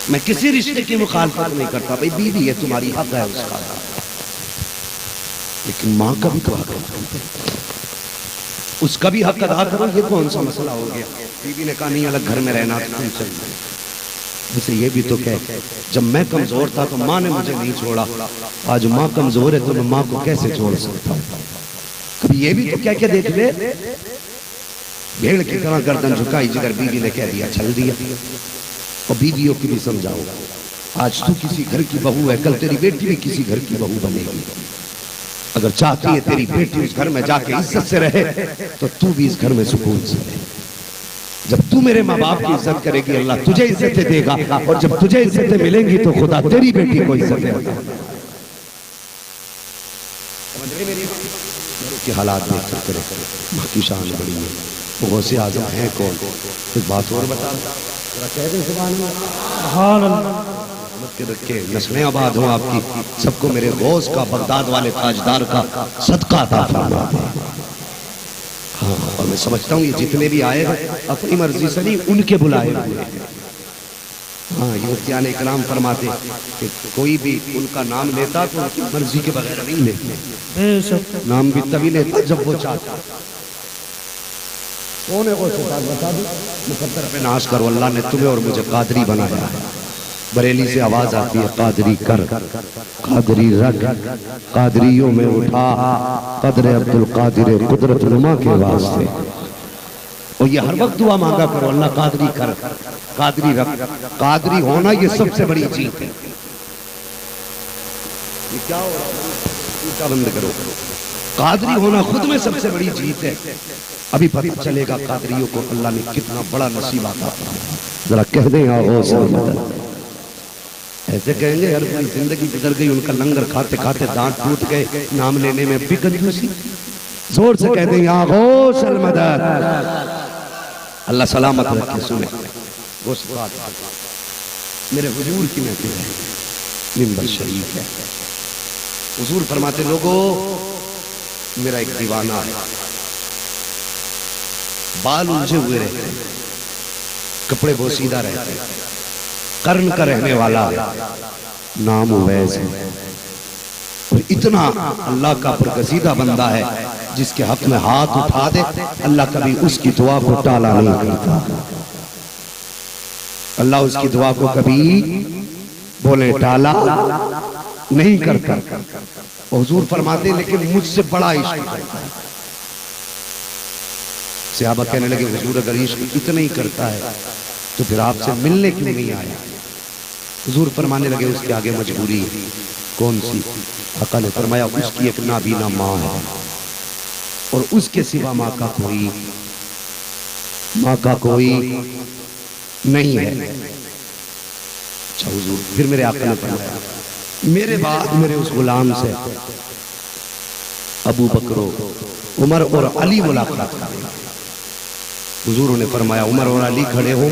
میں کسی رشتے کی مخالفت نہیں کرتا، بھئی بیوی ہے تمہاری، حق ہے اس کا، لیکن ماں کا بھی تو حق ہے، اس کا بھی حق ادا کرو۔ یہ کون سا مسئلہ ہو گیا؟ بیوی نے کہا نہیں الگ گھر میں رہنا، تو تم چل جائے۔ جیسے یہ بھی تو کہہ، جب میں کمزور تھا تو ماں نے مجھے نہیں چھوڑا، آج ماں کمزور ہے تو میں ماں کو کیسے چھوڑ سکتا ہوں؟ کبھی یہ بھی تو کہہ کے دیکھ لے، بھیڑ کی طرح گردن جھکائی جدھر بیوی نے کہہ دیا چل دیا۔ اور بیویوں کی بھی سمجھاؤ، آج تو کسی گھر کی بہو ہے، کل تیری بیٹی بھی کسی گھر کی بہو بنے گی۔ اگر چاہتی ہے تیری بیٹی اس گھر میں جا کے عزت سے رہے تو تو بھی اس گھر میں سکون سے رہے۔ جب تو میرے ماں باپ کی عزت کرے گی اللہ تجھے عزتیں دے گا، اور جب تجھے عزتیں ملیں گی تو خدا تیری بیٹی کو عزتیں دے گا۔ کہ حالات دیکھ سکتے رہے، ماں کی شان بڑی ہے، وہ غوث اعظم ہے کون؟ ایک بات اور بتا دیں، کہہ دیں سبحان اللہ، کے رکھے نسلیں آباد ہوں آپ کی، سب کو میرے غوث کا، بغداد والے تاجدار کا صدقہ عطا فرما دے۔ ہاں، اور میں سمجھتا ہوں یہ جتنے بھی آئے ہیں اپنی مرضی سے نہیں، ان کے بلائے ہوئے ہیں۔ ہاں، یہ مفتیان اکرام فرماتے کہ کوئی بھی ان کا نام لیتا تو ان کی مرضی کے بغیر نہیں لیتے، نام بھی تبھی لیتا جب وہ چاہتا۔ کون ہے غوث صاحب بتا دو؟ مقدر پہ ناز کرو، اللہ نے تمہیں اور مجھے قادری بنایا ہے۔ بریلی سے آواز آتی ہے قادری کر، قادری رکھ، قادریوں میں اٹھا قدر عبدالقادر قدرت نما کے واسطے۔ اور یہ ہر وقت دعا مانگا کرو، اللہ قادری کر، قادری رکھ۔ قادری ہونا یہ سب سے بڑی چیز ہے۔ یہ کیا ہو رہا ہے؟ بند کرو۔ قادری ہونا خود میں سب سے بڑی چیز ہے۔ ابھی پتہ چلے گا قادریوں کو اللہ نے کتنا بڑا نصیب عطا فرمایا۔ ذرا کہہ دیں غوث مدد۔ ایسے کہیں گے ہر کوئی زندگی گزر گئی، ان کا لنگر کھاتے کھاتے دانت ٹوٹ گئے، نام لینے میں بھی کنجوسی۔ زور سے کہہ دیں یا غوث المدد۔ اللہ سلامت رکھے۔ سنیں غوث بات میرے حضور کی محفل ہے، منبر شریف ہے، حضور فرماتے لوگو میرا ایک دیوانہ ہے، بال الجھے ہوئے رہتے ہیں، کپڑے بوسیدہ رہتے ہیں، قرن کا رہنے والا ہے، نام اویس ہے، اور اتنا اللہ کا پرگزیدہ بندہ ہے جس کے حق میں ہاتھ اٹھا دے اللہ کبھی اس کی دعا کو ٹالا نہیں کرتا۔ اللہ اس کی دعا کو کبھی بولے ٹالا نہیں کرتا۔ حضور فرماتے ہیں لیکن مجھ سے بڑا عشق کرتا ہے۔ صحابہ کہنے لگے حضور اگر عشق اتنا ہی کرتا ہے تو پھر آپ سے ملنے کیوں نہیں آیا؟ حضور فرمانے لگے اس کے آگے مجبوری ہے۔ کون سی؟ آقا نے فرمایا اس کی ایک نابینا ماں ہے، اور اس کے سوا ماں کا کوئی نہیں ہے۔ اچھا حضور پھر میرے آقا نے فرمایا میرے بعد میرے اس غلام سے ابو بکر عمر اور علی ملاقات کریں۔ حضور نے فرمایا عمر اور علی کھڑے ہوں،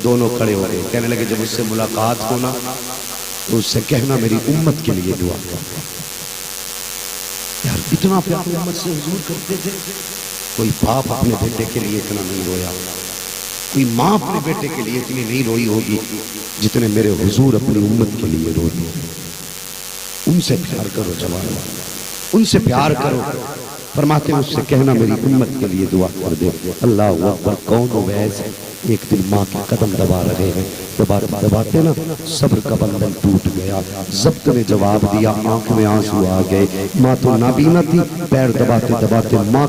دونوں کھڑے ہو گئے، کہنے لگے جب اس سے ملاقات ہونا تو اس سے کہنا میری امت کے لیے دعا کرنا۔ یار اتنا پیار امت سے حضور کرتے تھے، کوئی باپ اپنے بیٹے کے لیے اتنا نہیں رویا، کوئی ماں اپنے بیٹے کے لیے اتنی نہیں روئی ہوگی جتنے میرے حضور اپنی امت کے لیے روئی۔ ان سے پیار کرو جوان، ان سے پیار کرو۔ فرماتے ہیں اس سے کہنا میری امت کے لیے دعا کر دے۔ اللہ اکبر۔ کون اویس؟ ایک دن ماں کے قدم دبا رہے ہیں، دباتے نا صبر کا بندھن ٹوٹ گیا، ضبط نے جواب دیا، آنکھ میں آنسو آ گئے۔ ماں تو نابینا تھی، پیر دباتے دباتے ماں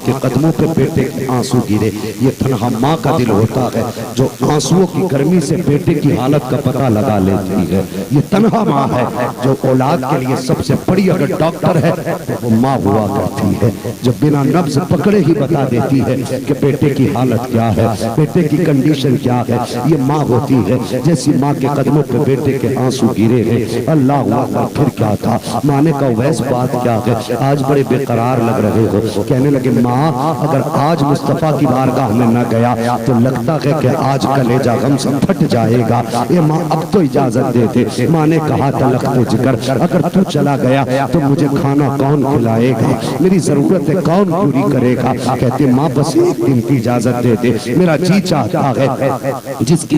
کے قدموں پہ بیٹے کے آنسو گرے۔ یہ تنہا ماں کا دل ہوتا ہے جو آنسوؤں کی گرمی سے بیٹے کی حالت کا پتہ لگا لیتی ہے۔ یہ تنہا ماں ہے جو اولاد کے لیے سب سے بڑی اگر ڈاکٹر ہے تو وہ ماں ہوا کرتی ہے، جو بنا نبض پکڑے ہی بتا دیتی ہے کہ بیٹے کی حالت کیا ہے، بیٹے کی کنڈیشن کیا ہے۔ یہ ماں ہوتی ہے جیسی ماں کے قدموں پہ بیٹے کے آنسو گرے ہیں۔ اللہ اکبر۔ پھر کیا تھا؟ ماں نے کہا ویس بات کیا ہے؟ آج بڑے بے قرار لگ رہے ہو۔ کہنے لگے ماں اگر آج مصطفیٰ کی بارگاہ میں نہ گیا تو لگتا ہے کہ آج کلیجہ غم سے پھٹ جائے گا۔ اے ماں اب تو اجازت دے دے۔ ماں نے کہا تلخت جگر اگر تو چلا گیا تو مجھے کھانا کون کھلائے گا، میری ضرورتیں کون پوری کرے گا؟ کہتے ماں بس ایک دن کی اجازت دے دے، میرا جی چاہتا ہے جس کی